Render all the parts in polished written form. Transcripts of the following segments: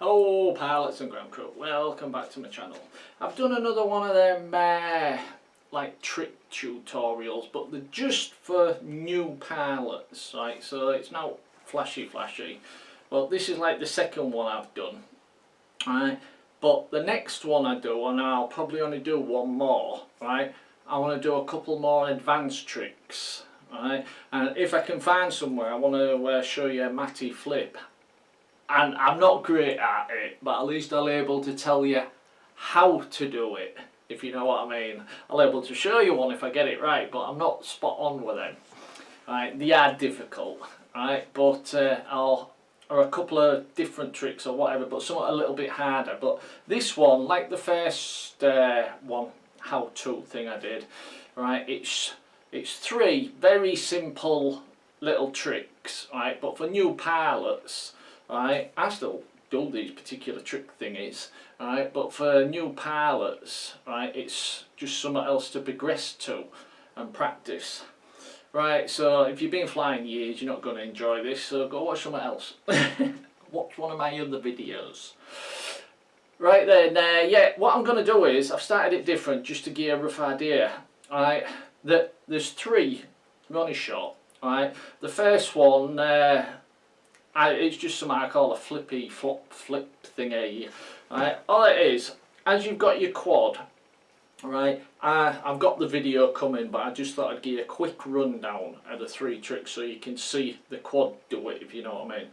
Hello pilots and ground crew, welcome back to my channel. I've done another one of them like trick tutorials, but they're just for new pilots, right? So it's not flashy. Well, this is like the second one I've done, right? But the next one I do, and I'll probably only do one more, right? I want to do a couple more advanced tricks, right? And if I can find somewhere, I want to show you a matty flip. And I'm not great at it, but at least I'll be able to tell you how to do it, if you know what I mean. I'll be able to show you one if I get it right, but I'm not spot on with them. Right, they are difficult, right? But or a couple of different tricks or whatever, but somewhat a little bit harder. But this one, like the first one, how-to thing I did, right? It's three very simple little tricks, right? But for new pilots. Right, I still do these particular trick thingies, right, but for new pilots, right, it's just something else to progress to and practice. Right, so if you've been flying years, you're not going to enjoy this, so go watch something else. Watch one of my other videos. Right then, yeah, what I'm going to do is, I've started it different just to give you a rough idea. Right, there's three running shot. Right, the first one, it's just something I call a flip thingy. Right, all it is, as you've got your quad, right, I've got the video coming, but I just thought I'd give you a quick rundown of the three tricks so you can see the quad do it, if you know what I mean.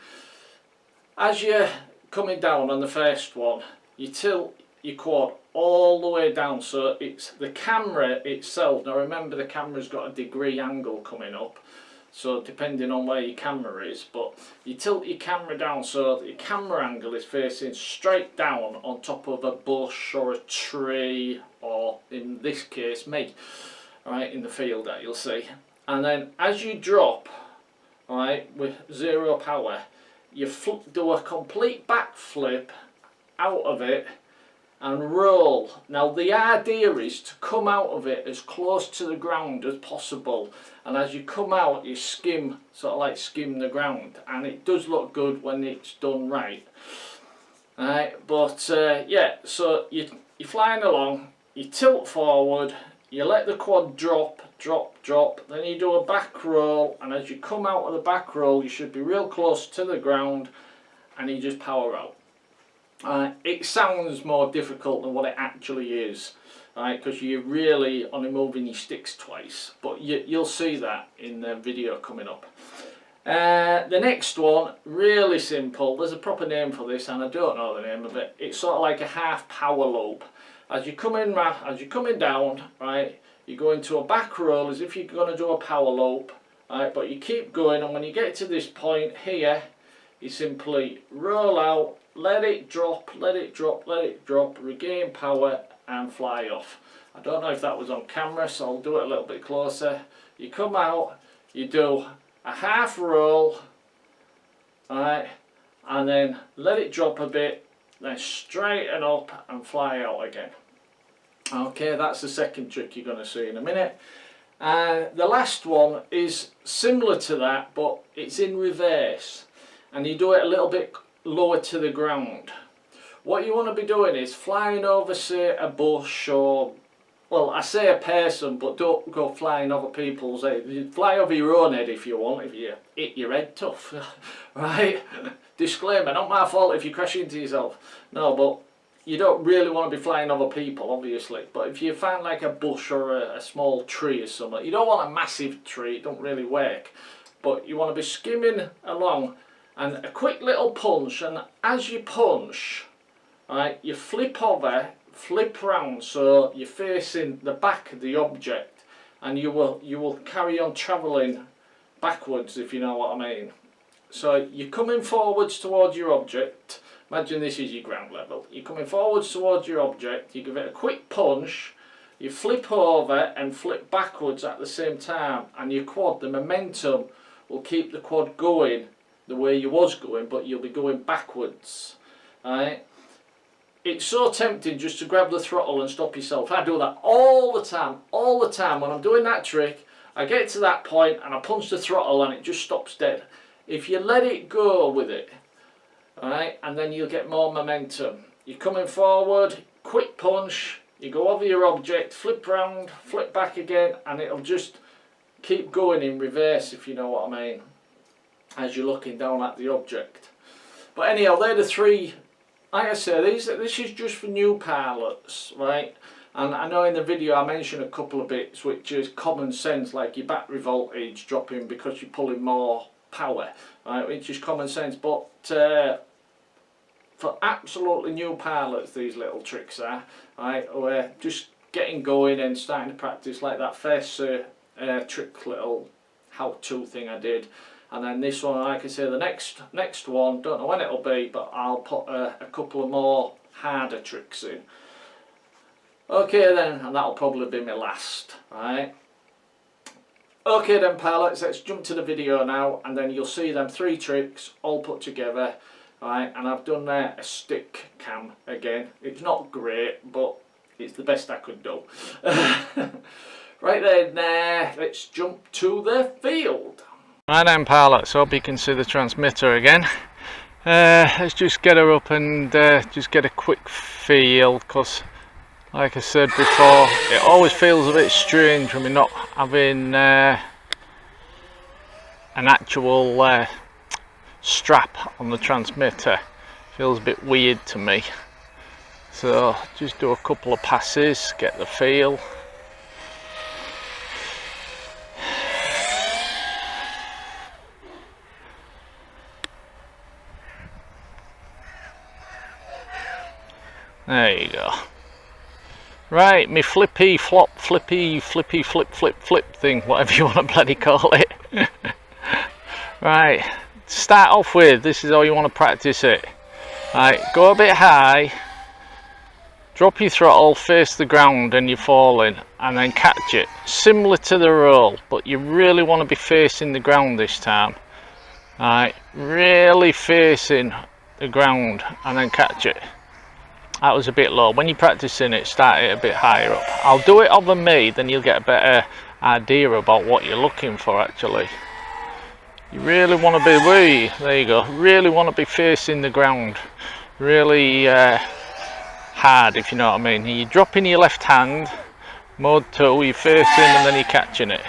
As you're coming down on the first one, you tilt your quad all the way down, so it's the camera itself. Now remember, the camera's got a degree angle coming up, so depending on where your camera is, but you tilt your camera down so that your camera angle is facing straight down on top of a bush or a tree, or in this case me, right, in the field that you'll see. And then as you drop, right, with zero power, you do a complete backflip out of it and roll. Now the idea is to come out of it as close to the ground as possible, and as you come out you skim, sort of like skim the ground, and it does look good when it's done right. Alright, but yeah, so you're flying along, you tilt forward, you let the quad drop, then you do a back roll, and as you come out of the back roll you should be real close to the ground, and you just power out. It sounds more difficult than what it actually is, right? Because you're really only moving your sticks twice, but you'll see that in the video coming up. The next one, really simple. There's a proper name for this, and I don't know the name of it. It's sort of like a half power loop. As you're coming down, right, you go into a back roll as if you're going to do a power loop, right? But you keep going, and when you get to this point here, you simply roll out, let it drop, regain power and fly off. I don't know if that was on camera, so I'll do it a little bit closer. You come out, you do a half roll, alright, and then let it drop a bit, then straighten up and fly out again. Okay, that's the second trick you're going to see in a minute. The last one is similar to that, but it's in reverse, and you do it a little bit lower to the ground. What you want to be doing is flying over, say, a bush, or, well, I say a person, but don't go flying over people's head. You fly over your own head if you want, if you hit your head tough, right? Disclaimer, not my fault if you crash into yourself. No, but you don't really want to be flying over people, obviously. But if you find like a bush or a small tree or something, you don't want a massive tree, it don't really work. But you want to be skimming along, and a quick little punch, and as you punch, right, you flip over, flip round so you're facing the back of the object, and you will carry on travelling backwards, if you know what I mean. So you're coming forwards towards your object. Imagine this is your ground level. You're coming forwards towards your object, you give it a quick punch, you flip over and flip backwards at the same time, and your quad, the momentum will keep the quad going the way you was going, but you'll be going backwards. Right? It's so tempting just to grab the throttle and stop yourself. I do that all the time when I'm doing that trick. I get to that point and I punch the throttle and it just stops dead. If you let it go with it, Alright, and then you'll get more momentum. You're coming forward, quick punch, you go over your object, flip round, flip back again, and it'll just keep going in reverse, if you know what I mean, as you're looking down at the object. But anyhow, they're the three. Like I say, this is just for new pilots, right? And I know in the video I mentioned a couple of bits which is common sense, like your battery voltage dropping because you're pulling more power, right? Which is common sense, but for absolutely new pilots, these little tricks are, right? We're just getting going and starting to practice, like that first trick little how-to thing I did. And then this one, like I say, the next one, don't know when it'll be, but I'll put a couple of more harder tricks in. Okay then, and that'll probably be my last, right? Okay then pilots, let's jump to the video now, and then you'll see them 3 tricks all put together, right? And I've done a stick cam again. It's not great, but it's the best I could do. Right then, let's jump to the field. Right then pilots, hope you can see the transmitter again. Let's just get her up and just get a quick feel, because like I said before, it always feels a bit strange when we're not having an actual strap on the transmitter. Feels a bit weird to me. So just do a couple of passes, get the feel. There you go. Right, me flippy flop, flippy flip thing, whatever you want to bloody call it. Right, to start off with, this is how you want to practice it. Right, go a bit high, drop your throttle, face the ground and you're falling, and then catch it. Similar to the roll, but you really want to be facing the ground this time. Right, really facing the ground and then catch it. That was a bit low. When you're practicing it, start it a bit higher up. I'll do it over me, then you'll get a better idea about what you're looking for actually. You really want to be, there you go, really want to be facing the ground. Really hard, if you know what I mean. You're dropping your left hand, mode 2, you're facing and then you're catching it.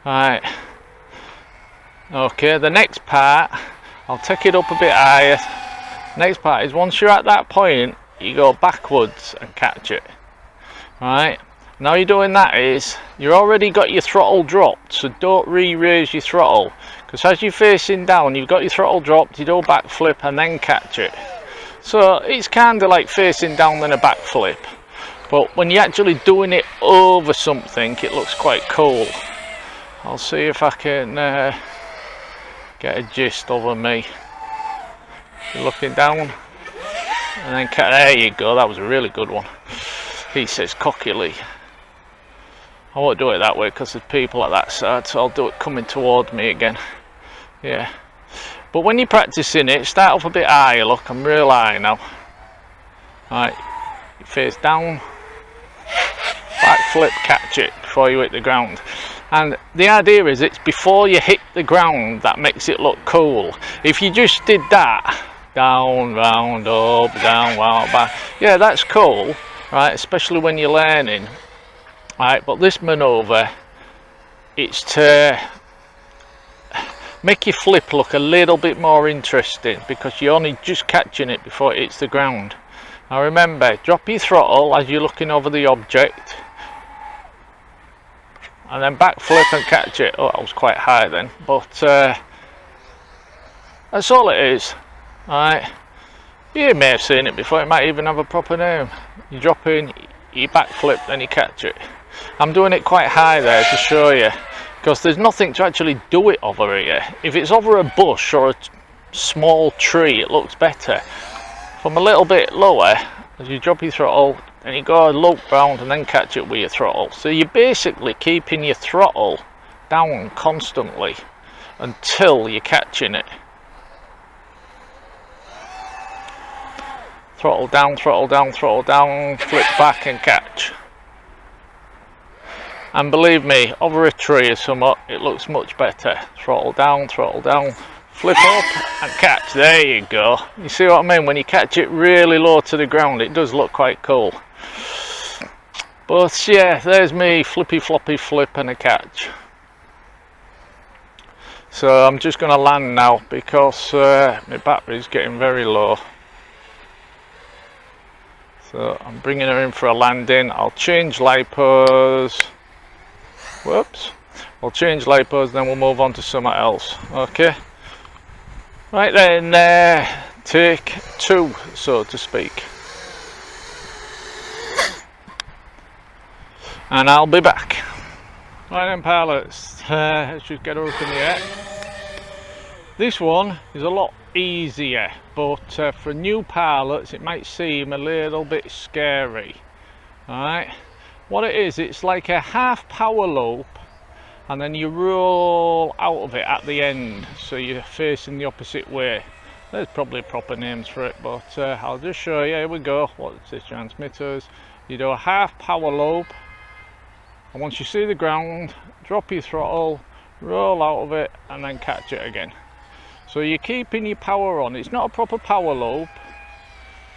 Right. Okay, the next part, I'll take it up a bit higher. Next part is once you're at that point, you go backwards and catch it. Right, now you're doing that is, you've already got your throttle dropped, so don't re-raise your throttle, because as you're facing down, you've got your throttle dropped, you do a backflip and then catch it. So it's kind of like facing down then a backflip, but when you're actually doing it over something, it looks quite cool. I'll see if I can get a gist over me. You're looking down and then there you go, that was a really good one. He says cockily. I won't do it that way because there's people at that side, so I'll do it coming toward me again. Yeah, but when you're practicing it, start off a bit higher. Look, I'm real high now. Right, you face down, back flip, catch it before you hit the ground. And the idea is it's before you hit the ground that makes it look cool. If you just did that, down, round, up, down, round, back, yeah, that's cool, right, especially when you're learning. Right, but this manoeuvre, it's to make your flip look a little bit more interesting, because you're only just catching it before it hits the ground. Now remember, drop your throttle as you're looking over the object, and then back flip and catch it. Oh, I was quite high then, but that's all it is. Right, you may have seen it before, it might even have a proper name. You drop in, you back flip, then you catch it. I'm doing it quite high there to show you, because there's nothing to actually do it over here. If it's over a bush or a small tree, it looks better. From a little bit lower, as you drop your throttle, and you go a loop round and then catch it with your throttle. So you're basically keeping your throttle down constantly until you're catching it. Throttle down, throttle down, throttle down, flip back and catch. And believe me, over a tree or something, it looks much better. Throttle down, flip up and catch. There you go. You see what I mean? When you catch it really low to the ground, it does look quite cool. But yeah, there's me, flippy floppy flip and a catch. So I'm just going to land now because my battery's getting very low. So I'm bringing her in for a landing. I'll change lipos. Whoops. I'll change lipos, then we'll move on to something else. Okay. Right then, take 2, so to speak. And I'll be back. Right then, pilots. Let's just get her up in the air. This one is a lot easier, but for new pilots it might seem a little bit scary. Alright, what it is, it's like a half power loop and then you roll out of it at the end, so you're facing the opposite way. There's probably proper names for it, but I'll just show you. Here we go. What's this? Transmitters. You do a half power loop, and once you see the ground, drop your throttle, roll out of it and then catch it again. So you're keeping your power on. It's not a proper power loop,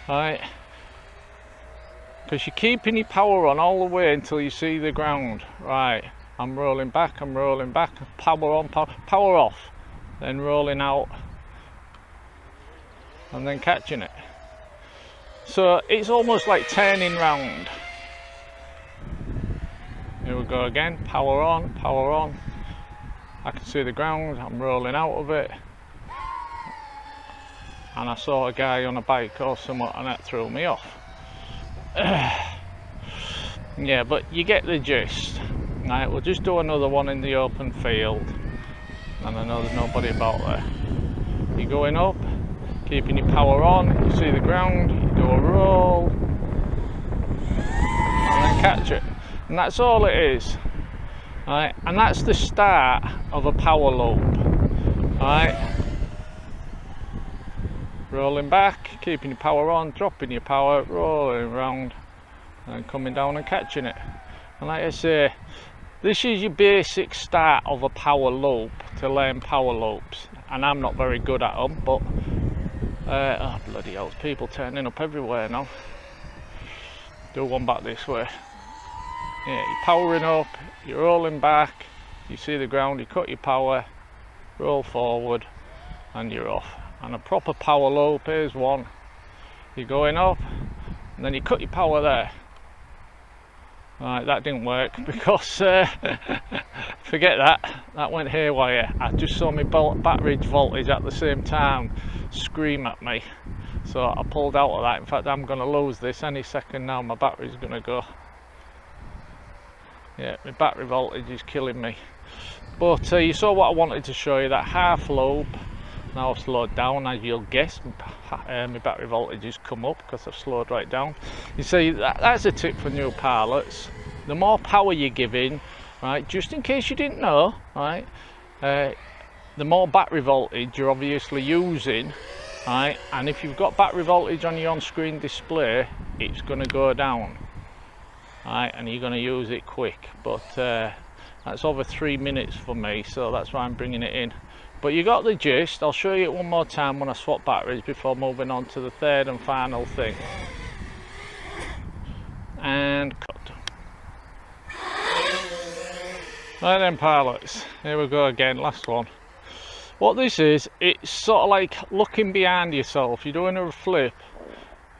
right? Because you're keeping your power on all the way until you see the ground. Right, I'm rolling back, power on, power off, then rolling out and then catching it. So it's almost like turning round. Here we go again, power on, I can see the ground, I'm rolling out of it. And I saw a guy on a bike or something and that threw me off. Yeah, but you get the gist. Right, we'll just do another one in the open field. And I know there's nobody about there. You're going up, keeping your power on, you see the ground, you do a roll, and then catch it. And that's all it is. Right, and that's the start of a power loop. Right. Rolling back, keeping your power on, dropping your power, rolling around and coming down and catching it. And like I say, this is your basic start of a power loop to learn power loops. And I'm not very good at them, but oh bloody hell, people turning up everywhere now. Do one back this way. Yeah, you're powering up, you're rolling back, you see the ground, you cut your power, roll forward and you're off. And a proper power loop, here's one. You're going up and then you cut your power there. Right, that didn't work because forget that went haywire. I just saw my battery voltage at the same time scream at me, so I pulled out of that. In fact, I'm going to lose this any second now. My battery's going to go. Yeah, my battery voltage is killing me. But you saw what I wanted to show you, that half loop. Now I've slowed down, as you'll guess, my battery voltage has come up because I've slowed right down. You see, that's a tip for new pilots. The more power you give in, right, just in case you didn't know, right, the more battery voltage you're obviously using, right, and if you've got battery voltage on your on-screen display, it's going to go down, right, and you're going to use it quick. But that's over 3 minutes for me, so that's why I'm bringing it in. But you got the gist. I'll show you it one more time when I swap batteries before moving on to the third and final thing. And cut. Right then, pilots, here we go again, last one. What this is, it's sort of like looking behind yourself. You're doing a flip,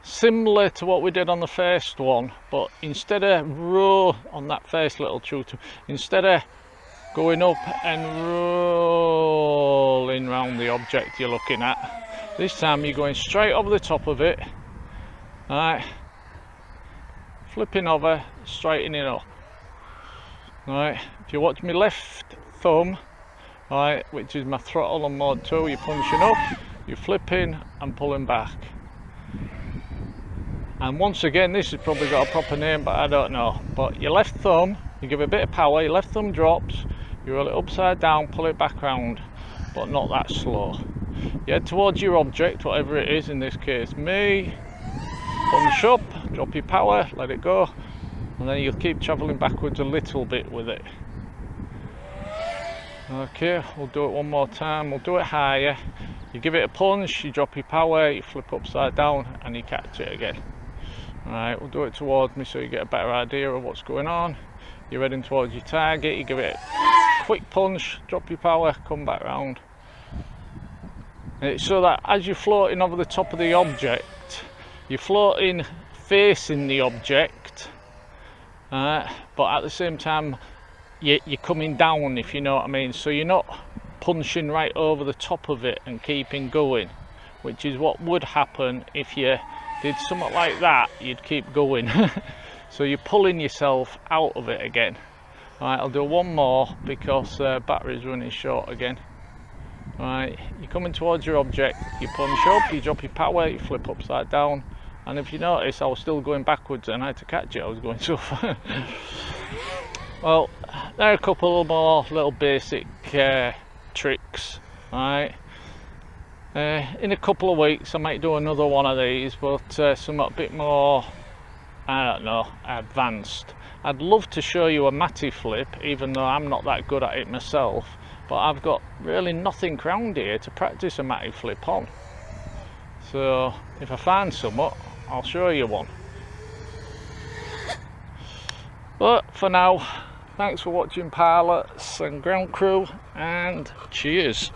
similar to what we did on the first one, but instead of roll on that first little tutor, instead of going up and rolling round the object you're looking at, this time you're going straight over the top of it, right, flipping over, straightening up. Right, if you watch my left thumb, right, which is my throttle on mode 2, you're punching up, you're flipping and pulling back. And once again, this has probably got a proper name, but I don't know. But your left thumb, you give a bit of power, your left thumb drops, you roll it upside down, pull it back round, but not that slow. You head towards your object, whatever it is, in this case me, punch up, drop your power, let it go, and then you'll keep travelling backwards a little bit with it. Okay, we'll do it one more time. We'll do it higher. You give it a punch, you drop your power, you flip upside down and you catch it again. Alright, we'll do it towards me so you get a better idea of what's going on. You're heading towards your target, you give it a quick punch, drop your power, come back round. And it's so that as you're floating over the top of the object, you're floating facing the object, but at the same time you're coming down, if you know what I mean. So you're not punching right over the top of it and keeping going, which is what would happen if you did something like that. You'd keep going. So you're pulling yourself out of it again. Alright, I'll do one more because battery's running short again. Alright, you're coming towards your object, you punch up, you drop your power, you flip upside down, and if you notice I was still going backwards and I had to catch it, I was going so far. Well, there are a couple more little basic tricks. Alright, in a couple of weeks I might do another one of these, but somewhat a bit more, I don't know, advanced. I'd love to show you a matty flip, even though I'm not that good at it myself, but I've got really nothing around here to practice a matty flip on. So if I find somewhat, I'll show you one. But for now, thanks for watching pilots and ground crew, and cheers.